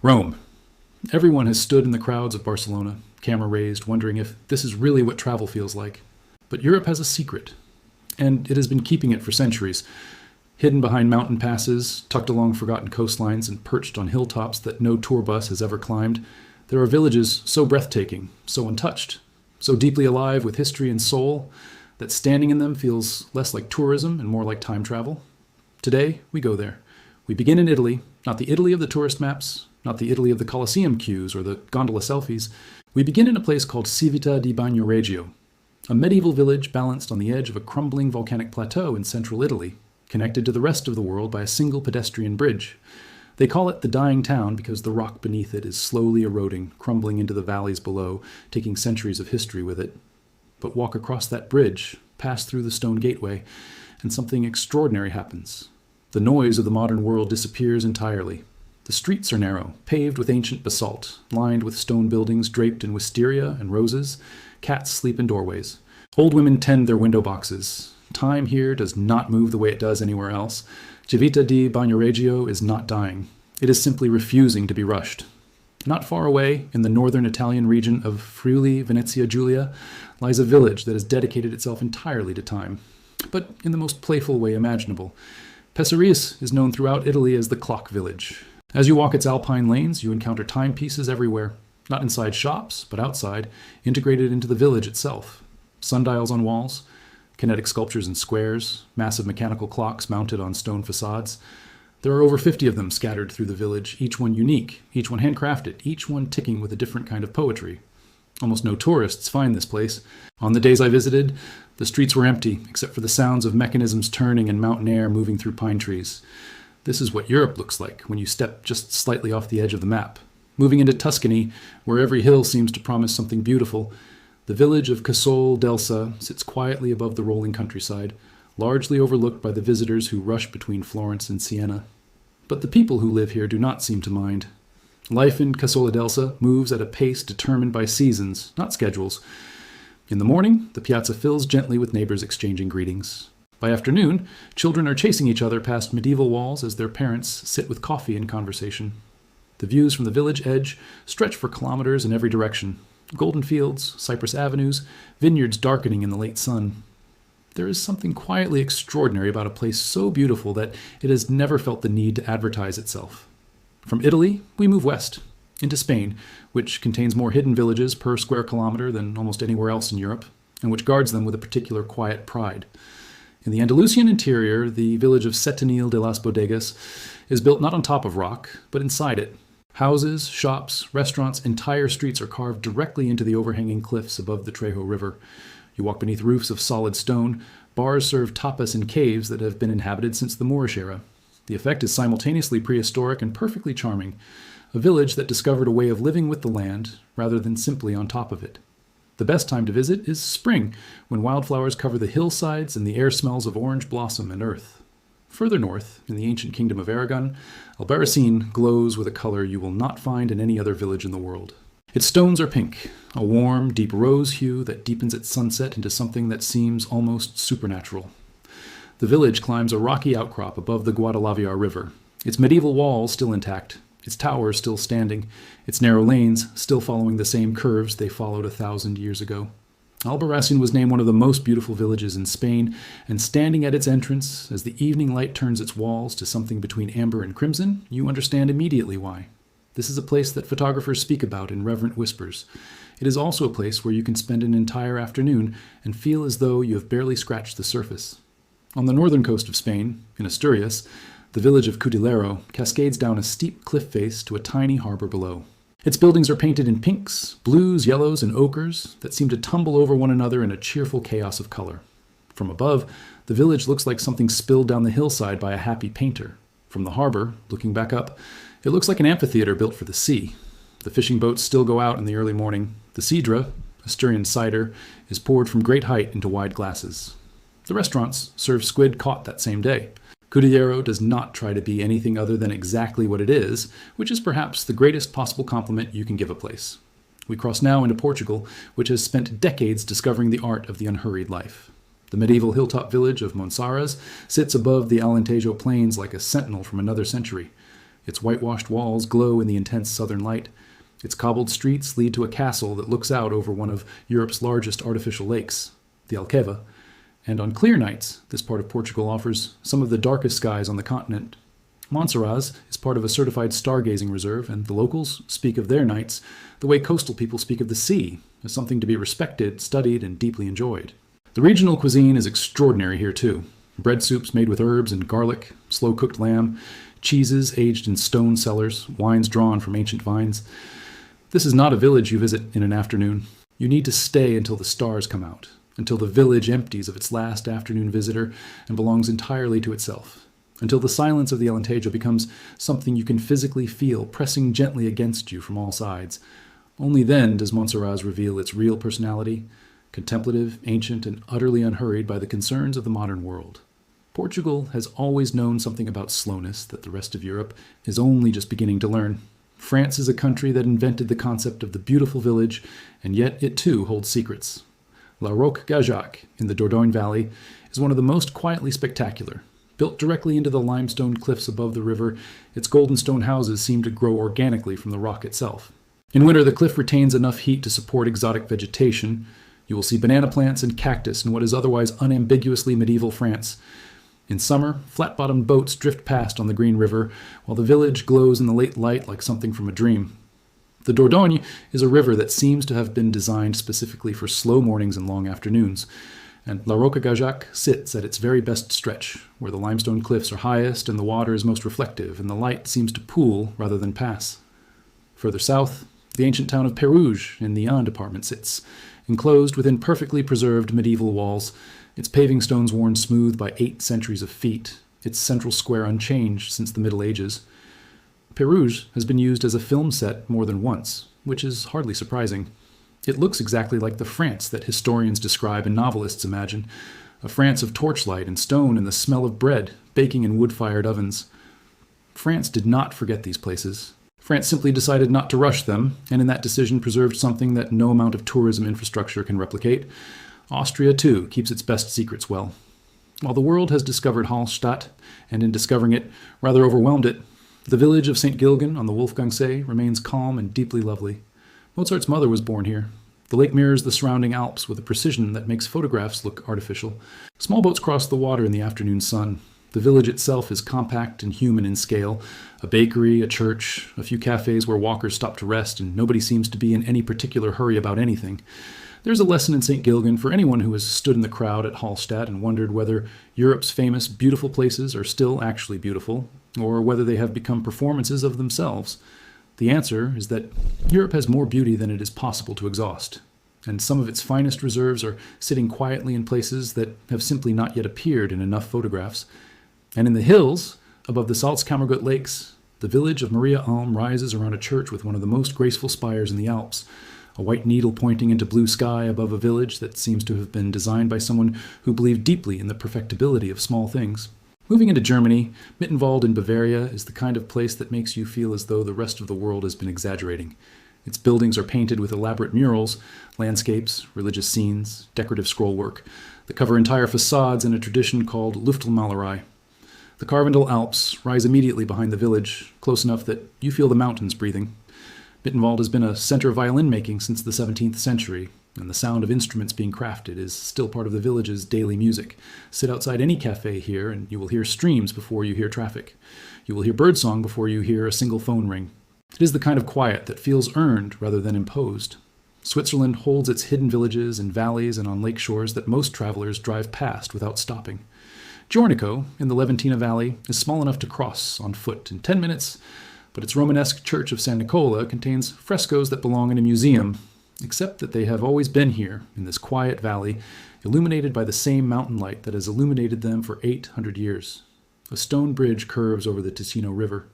Rome. Everyone has stood in the crowds of Barcelona, camera raised, wondering if this is really what travel feels like. But Europe has a secret, and it has been keeping it for centuries. Hidden behind mountain passes, tucked along forgotten coastlines, and perched on hilltops that no tour bus has ever climbed, there are villages so breathtaking, so untouched, so deeply alive with history and soul, that standing in them feels less like tourism and more like time travel. Today, we go there. We begin in Italy, not the Italy of the tourist maps, not the Italy of the Colosseum queues or the gondola selfies. We begin in a place called Civita di Bagnoregio, a medieval village balanced on the edge of a crumbling volcanic plateau in central Italy, connected to the rest of the world by a single pedestrian bridge. They call it the dying town because the rock beneath it is slowly eroding, crumbling into the valleys below, taking centuries of history with it. But walk across that bridge, pass through the stone gateway, and something extraordinary happens. The noise of the modern world disappears entirely. The streets are narrow, paved with ancient basalt, lined with stone buildings draped in wisteria and roses. Cats sleep in doorways. Old women tend their window boxes. Time here does not move the way it does anywhere else. Civita di Bagnoregio is not dying. It is simply refusing to be rushed. Not far away, in the northern Italian region of Friuli Venezia Giulia, lies a village that has dedicated itself entirely to time, but in the most playful way imaginable. Pesariis is known throughout Italy as the clock village. As you walk its alpine lanes, you encounter timepieces everywhere, not inside shops, but outside, integrated into the village itself. Sundials on walls, kinetic sculptures in squares, massive mechanical clocks mounted on stone facades. There are over 50 of them scattered through the village, each one unique, each one handcrafted, each one ticking with a different kind of poetry. Almost no tourists find this place. On the days I visited, the streets were empty, except for the sounds of mechanisms turning and mountain air moving through pine trees. This is what Europe looks like when you step just slightly off the edge of the map. Moving into Tuscany, where every hill seems to promise something beautiful, the village of Casole d'Elsa sits quietly above the rolling countryside, largely overlooked by the visitors who rush between Florence and Siena. But the people who live here do not seem to mind. Life in Casole d'Elsa moves at a pace determined by seasons, not schedules. In the morning, the piazza fills gently with neighbors exchanging greetings. By afternoon, children are chasing each other past medieval walls as their parents sit with coffee and conversation. The views from the village edge stretch for kilometers in every direction. Golden fields, cypress avenues, vineyards darkening in the late sun. There is something quietly extraordinary about a place so beautiful that it has never felt the need to advertise itself. From Italy, we move west, into Spain, which contains more hidden villages per square kilometer than almost anywhere else in Europe, and which guards them with a particular quiet pride. In the Andalusian interior, the village of Setenil de las Bodegas is built not on top of rock, but inside it. Houses, shops, restaurants, entire streets are carved directly into the overhanging cliffs above the Trejo River. You walk beneath roofs of solid stone. Bars serve tapas in caves that have been inhabited since the Moorish era. The effect is simultaneously prehistoric and perfectly charming. A village that discovered a way of living with the land rather than simply on top of it. The best time to visit is spring, when wildflowers cover the hillsides and the air smells of orange blossom and earth. Further north, in the ancient kingdom of Aragon, Albarracín glows with a color you will not find in any other village in the world. Its stones are pink, a warm, deep rose hue that deepens at sunset into something that seems almost supernatural. The village climbs a rocky outcrop above the Guadalaviar River, its medieval walls still intact, its towers still standing, its narrow lanes still following the same curves they followed 1,000 years ago. Albarracín was named one of the most beautiful villages in Spain, and standing at its entrance, as the evening light turns its walls to something between amber and crimson, you understand immediately why. This is a place that photographers speak about in reverent whispers. It is also a place where you can spend an entire afternoon and feel as though you have barely scratched the surface. On the northern coast of Spain, in Asturias, the village of Cudillero cascades down a steep cliff face to a tiny harbor below. Its buildings are painted in pinks, blues, yellows, and ochres that seem to tumble over one another in a cheerful chaos of color. From above, the village looks like something spilled down the hillside by a happy painter. From the harbor, looking back up, it looks like an amphitheater built for the sea. The fishing boats still go out in the early morning. The sidra, Asturian cider, is poured from great height into wide glasses. The restaurants serve squid caught that same day. Cudillero does not try to be anything other than exactly what it is, which is perhaps the greatest possible compliment you can give a place. We cross now into Portugal, which has spent decades discovering the art of the unhurried life. The medieval hilltop village of Monsaraz sits above the Alentejo plains like a sentinel from another century. Its whitewashed walls glow in the intense southern light. Its cobbled streets lead to a castle that looks out over one of Europe's largest artificial lakes, the Alqueva, and on clear nights, this part of Portugal offers some of the darkest skies on the continent. Monsaraz is part of a certified stargazing reserve, and the locals speak of their nights the way coastal people speak of the sea, as something to be respected, studied, and deeply enjoyed. The regional cuisine is extraordinary here too. Bread soups made with herbs and garlic, slow-cooked lamb, cheeses aged in stone cellars, wines drawn from ancient vines. This is not a village you visit in an afternoon. You need to stay until the stars come out, until the village empties of its last afternoon visitor and belongs entirely to itself, until the silence of the Alentejo becomes something you can physically feel pressing gently against you from all sides. Only then does Monsaraz reveal its real personality, contemplative, ancient, and utterly unhurried by the concerns of the modern world. Portugal has always known something about slowness that the rest of Europe is only just beginning to learn. France is a country that invented the concept of the beautiful village, and yet it too holds secrets. La Roque-Gageac in the Dordogne Valley is one of the most quietly spectacular. Built directly into the limestone cliffs above the river, its golden stone houses seem to grow organically from the rock itself. In winter, the cliff retains enough heat to support exotic vegetation. You will see banana plants and cactus in what is otherwise unambiguously medieval France. In summer, flat-bottomed boats drift past on the green river, while the village glows in the late light like something from a dream. The Dordogne is a river that seems to have been designed specifically for slow mornings and long afternoons, and La Roque-Gageac sits at its very best stretch, where the limestone cliffs are highest and the water is most reflective, and the light seems to pool rather than pass. Further south, the ancient town of Pérouges in the Ain department sits, enclosed within perfectly preserved medieval walls, its paving stones worn smooth by 8 centuries of feet, its central square unchanged since the Middle Ages. Pérouges has been used as a film set more than once, which is hardly surprising. It looks exactly like the France that historians describe and novelists imagine, a France of torchlight and stone and the smell of bread baking in wood-fired ovens. France did not forget these places. France simply decided not to rush them, and in that decision preserved something that no amount of tourism infrastructure can replicate. Austria, too, keeps its best secrets well. While the world has discovered Hallstatt, and in discovering it, rather overwhelmed it, the village of St. Gilgen on the Wolfgangsee remains calm and deeply lovely. Mozart's mother was born here. The lake mirrors the surrounding Alps with a precision that makes photographs look artificial. Small boats cross the water in the afternoon sun. The village itself is compact and human in scale. A bakery, a church, a few cafes where walkers stop to rest, and nobody seems to be in any particular hurry about anything. There's a lesson in St. Gilgen for anyone who has stood in the crowd at Hallstatt and wondered whether Europe's famous beautiful places are still actually beautiful, or whether they have become performances of themselves. The answer is that Europe has more beauty than it is possible to exhaust, and some of its finest reserves are sitting quietly in places that have simply not yet appeared in enough photographs. And in the hills, above the Salzkammergut lakes, the village of Maria Alm rises around a church with one of the most graceful spires in the Alps, a white needle pointing into blue sky above a village that seems to have been designed by someone who believed deeply in the perfectibility of small things. Moving into Germany, Mittenwald in Bavaria is the kind of place that makes you feel as though the rest of the world has been exaggerating. Its buildings are painted with elaborate murals, landscapes, religious scenes, decorative scrollwork that cover entire facades in a tradition called Luftelmalerei. The Karwendel Alps rise immediately behind the village, close enough that you feel the mountains breathing. Mittenwald has been a center of violin making since the 17th century, and the sound of instruments being crafted is still part of the village's daily music. Sit outside any cafe here, and you will hear streams before you hear traffic. You will hear birdsong before you hear a single phone ring. It is the kind of quiet that feels earned rather than imposed. Switzerland holds its hidden villages and valleys and on lake shores that most travelers drive past without stopping. Giornico, in the Leventina Valley, is small enough to cross on foot in 10 minutes, but its Romanesque church of San Nicola contains frescoes that belong in a museum, except that they have always been here, in this quiet valley, illuminated by the same mountain light that has illuminated them for 800 years. A stone bridge curves over the Ticino River.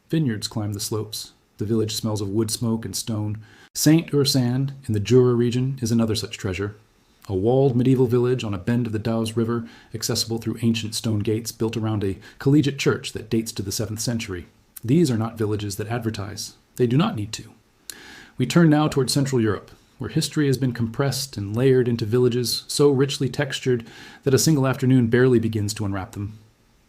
Vineyards climb the slopes. The village smells of wood smoke and stone. Saint-Ursanne, in the Jura region, is another such treasure. A walled medieval village on a bend of the Doubs River, accessible through ancient stone gates built around a collegiate church that dates to the 7th century. These are not villages that advertise. They do not need to. We turn now toward Central Europe, where history has been compressed and layered into villages so richly textured that a single afternoon barely begins to unwrap them.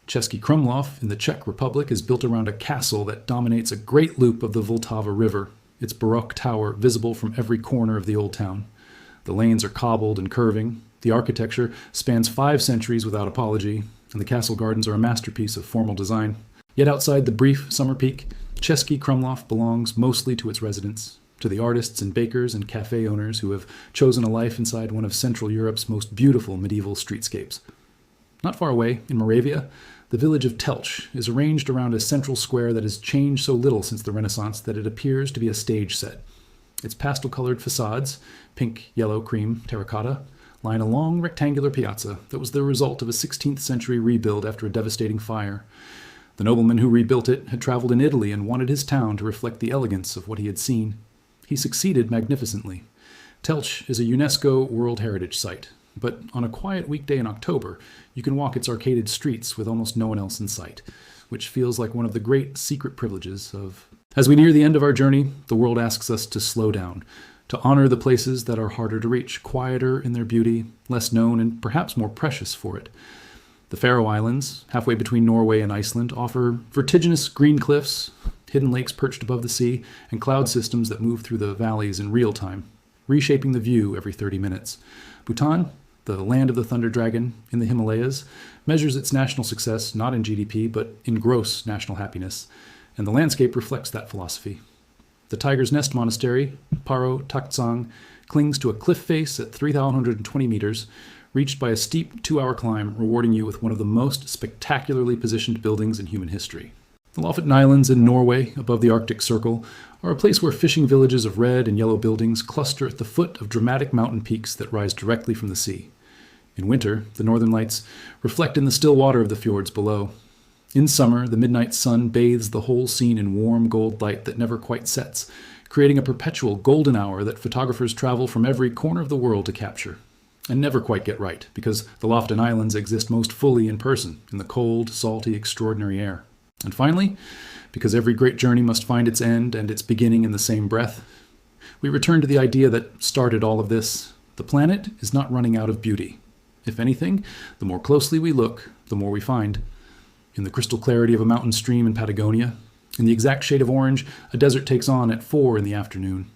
Český Krumlov in the Czech Republic is built around a castle that dominates a great loop of the Vltava River, its Baroque tower visible from every corner of the old town. The lanes are cobbled and curving, the architecture spans 5 centuries without apology, and the castle gardens are a masterpiece of formal design. Yet outside the brief summer peak, Český Krumlov belongs mostly to its residents, to the artists and bakers and cafe owners who have chosen a life inside one of Central Europe's most beautiful medieval streetscapes. Not far away, in Moravia, the village of Telč is arranged around a central square that has changed so little since the Renaissance that it appears to be a stage set. Its pastel-colored facades, pink, yellow, cream, terracotta, line a long rectangular piazza that was the result of a 16th century rebuild after a devastating fire. The nobleman who rebuilt it had traveled in Italy and wanted his town to reflect the elegance of what he had seen. He succeeded magnificently. Telč is a UNESCO World Heritage Site, but on a quiet weekday in October, you can walk its arcaded streets with almost no one else in sight, which feels like one of the great secret privileges of... As we near the end of our journey, the world asks us to slow down, to honor the places that are harder to reach, quieter in their beauty, less known, and perhaps more precious for it. The Faroe Islands, halfway between Norway and Iceland, offer vertiginous green cliffs, hidden lakes perched above the sea, and cloud systems that move through the valleys in real time, reshaping the view every 30 minutes. Bhutan, the land of the thunder dragon in the Himalayas, measures its national success not in GDP but in gross national happiness, and the landscape reflects that philosophy. The Tiger's Nest Monastery, Paro Taktsang, clings to a cliff face at 3,120 meters, reached by a steep 2-hour climb, rewarding you with one of the most spectacularly positioned buildings in human history. The Lofoten Islands in Norway, above the Arctic Circle, are a place where fishing villages of red and yellow buildings cluster at the foot of dramatic mountain peaks that rise directly from the sea. In winter, the northern lights reflect in the still water of the fjords below. In summer, the midnight sun bathes the whole scene in warm gold light that never quite sets, creating a perpetual golden hour that photographers travel from every corner of the world to capture. And never quite get right, because the Lofoten Islands exist most fully in person, in the cold, salty, extraordinary air. And finally, because every great journey must find its end and its beginning in the same breath, we return to the idea that started all of this. The planet is not running out of beauty. If anything, the more closely we look, the more we find. In the crystal clarity of a mountain stream in Patagonia, in the exact shade of orange a desert takes on at 4 in the afternoon,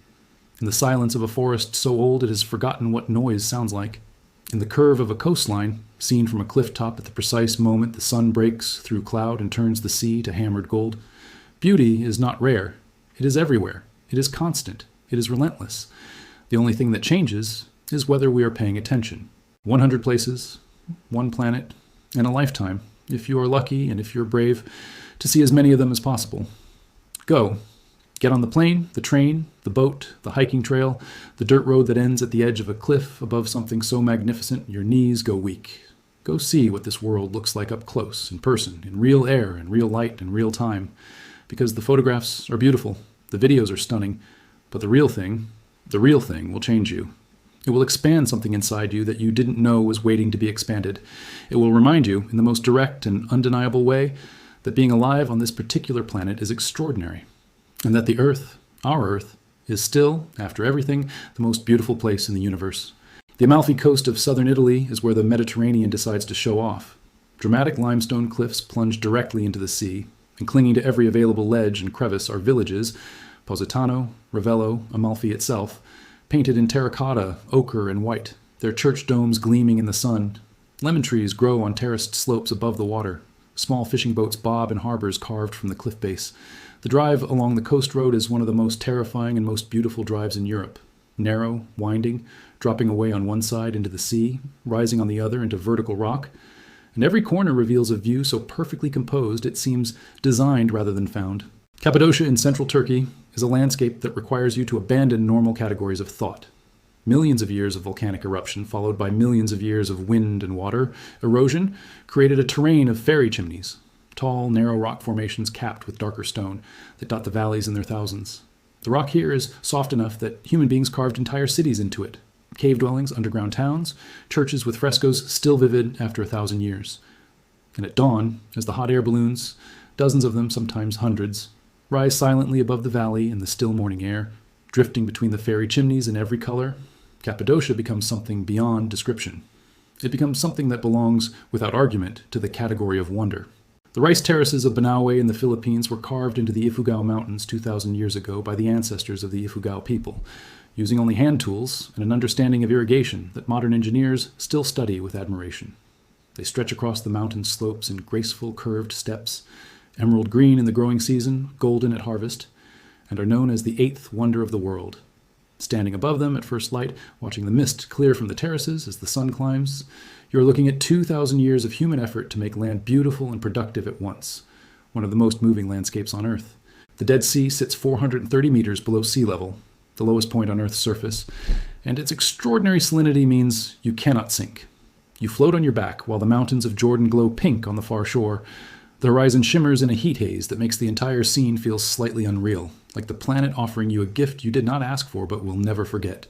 in the silence of a forest so old it has forgotten what noise sounds like, in the curve of a coastline, seen from a cliff top at the precise moment the sun breaks through cloud and turns the sea to hammered gold. Beauty is not rare. It is everywhere. It is constant. It is relentless. The only thing that changes is whether we are paying attention. 100 places, 1 planet, and a lifetime, if you are lucky and if you're brave, to see as many of them as possible. Go. Get on the plane, the train, the boat, the hiking trail, the dirt road that ends at the edge of a cliff above something so magnificent your knees go weak. Go see what this world looks like up close, in person, in real air and real light and real time. Because the photographs are beautiful, the videos are stunning, but the real thing will change you. It will expand something inside you that you didn't know was waiting to be expanded. It will remind you, in the most direct and undeniable way, that being alive on this particular planet is extraordinary, and that the Earth, our Earth, is still, after everything, the most beautiful place in the universe. The Amalfi Coast of southern Italy is where the Mediterranean decides to show off. Dramatic limestone cliffs plunge directly into the sea, and clinging to every available ledge and crevice are villages, Positano, Ravello, Amalfi itself, painted in terracotta, ochre, and white, their church domes gleaming in the sun. Lemon trees grow on terraced slopes above the water. Small fishing boats bob in harbors carved from the cliff base. The drive along the coast road is one of the most terrifying and most beautiful drives in Europe. Narrow, winding, dropping away on one side into the sea, rising on the other into vertical rock. And every corner reveals a view so perfectly composed it seems designed rather than found. Cappadocia in central Turkey is a landscape that requires you to abandon normal categories of thought. Millions of years of volcanic eruption, followed by millions of years of wind and water erosion, created a terrain of fairy chimneys, tall, narrow rock formations capped with darker stone that dot the valleys in their thousands. The rock here is soft enough that human beings carved entire cities into it. Cave dwellings, underground towns, churches with frescoes still vivid after 1,000 years. And at dawn, as the hot air balloons, dozens of them, sometimes hundreds, rise silently above the valley in the still morning air, drifting between the fairy chimneys in every color, Cappadocia becomes something beyond description. It becomes something that belongs, without argument, to the category of wonder. The rice terraces of Banaue in the Philippines were carved into the Ifugao Mountains 2,000 years ago by the ancestors of the Ifugao people, using only hand tools and an understanding of irrigation that modern engineers still study with admiration. They stretch across the mountain slopes in graceful curved steps, emerald green in the growing season, golden at harvest, and are known as the eighth wonder of the world. Standing above them at first light, watching the mist clear from the terraces as the sun climbs, you are looking at 2,000 years of human effort to make land beautiful and productive at once, one of the most moving landscapes on Earth. The Dead Sea sits 430 meters below sea level, the lowest point on Earth's surface, and its extraordinary salinity means you cannot sink. You float on your back while the mountains of Jordan glow pink on the far shore. The horizon shimmers in a heat haze that makes the entire scene feel slightly unreal, like the planet offering you a gift you did not ask for but will never forget.